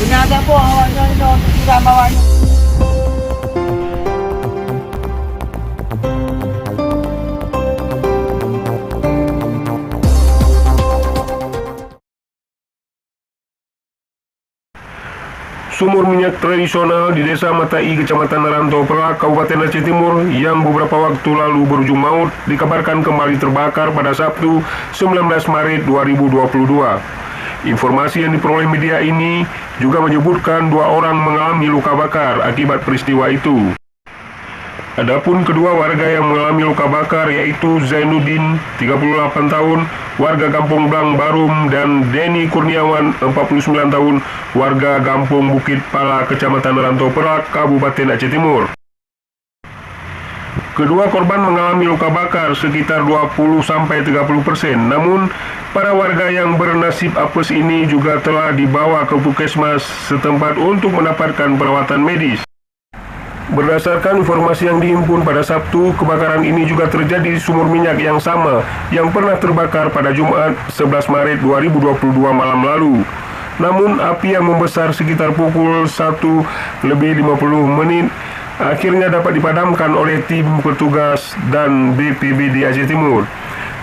Ingat po awaknya ini untuk tidak bawanya. Sumur minyak tradisional di Desa Matai, Kecamatan Narantau Perak, Kabupaten Aceh Timur yang beberapa waktu lalu berujung maut dikabarkan kembali terbakar pada Sabtu 19 Maret 2022. Informasi yang diperoleh media ini juga menyebutkan 2 orang mengalami luka bakar akibat peristiwa itu. Adapun kedua warga yang mengalami luka bakar yaitu Zainuddin, 38 tahun, warga Kampung Blang Barum, dan Denny Kurniawan, 49 tahun, warga Kampung Bukit Pala, Kecamatan Rantau Perak, Kabupaten Aceh Timur. Kedua korban mengalami luka bakar sekitar 20-30%, namun para warga yang bernasib apes ini juga telah dibawa ke puskesmas setempat untuk mendapatkan perawatan medis. Berdasarkan informasi yang dihimpun pada Sabtu, kebakaran ini juga terjadi di sumur minyak yang sama yang pernah terbakar pada Jumat 11 Maret 2022 malam lalu. Namun api yang membesar sekitar pukul 1:50 akhirnya dapat dipadamkan oleh tim petugas dan BPBD Aceh Timur.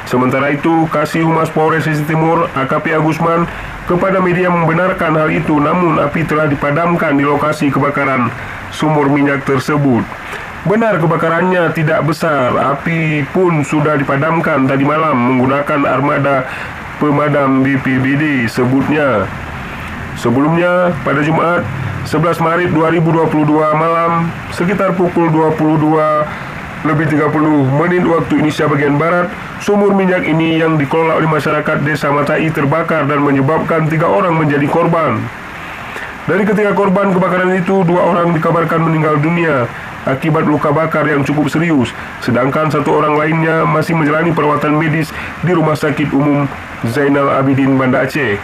Sementara itu, Kasih Humas Polres Aceh Timur, AKP Agusman, kepada media membenarkan hal itu, namun api telah dipadamkan di lokasi kebakaran sumur minyak tersebut. Benar kebakarannya tidak besar, api pun sudah dipadamkan tadi malam menggunakan armada pemadam BPBD sebutnya. Sebelumnya, pada Jumat 11 Maret 2022 malam, sekitar pukul 22:30 waktu Indonesia bagian Barat, sumur minyak ini yang dikelola oleh masyarakat Desa Matai terbakar dan menyebabkan 3 orang menjadi korban. Dari ketiga korban kebakaran itu, 2 orang dikabarkan meninggal dunia akibat luka bakar yang cukup serius, sedangkan 1 orang lainnya masih menjalani perawatan medis di Rumah Sakit Umum Zainal Abidin, Banda Aceh.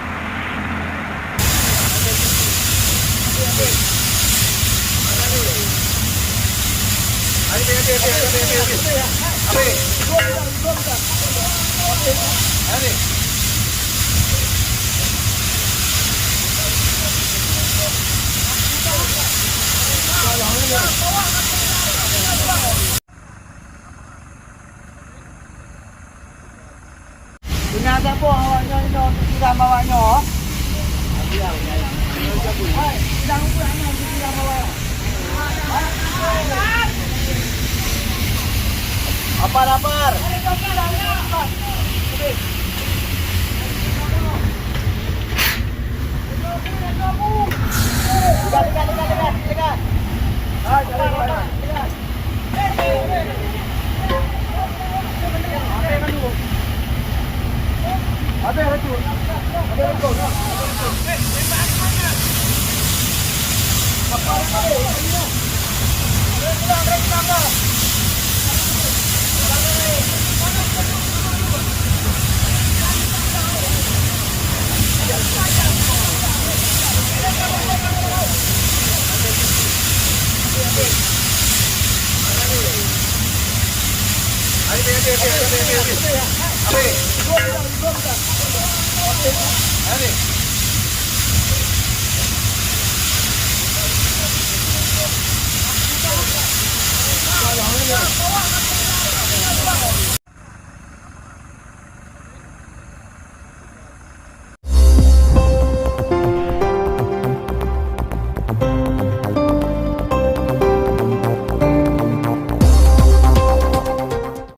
Ingat po awaknya ini untuk tidak bawanya. Tidak ukurannya untuk tidak bawanya. Apa lapar? Dekat. Ayo.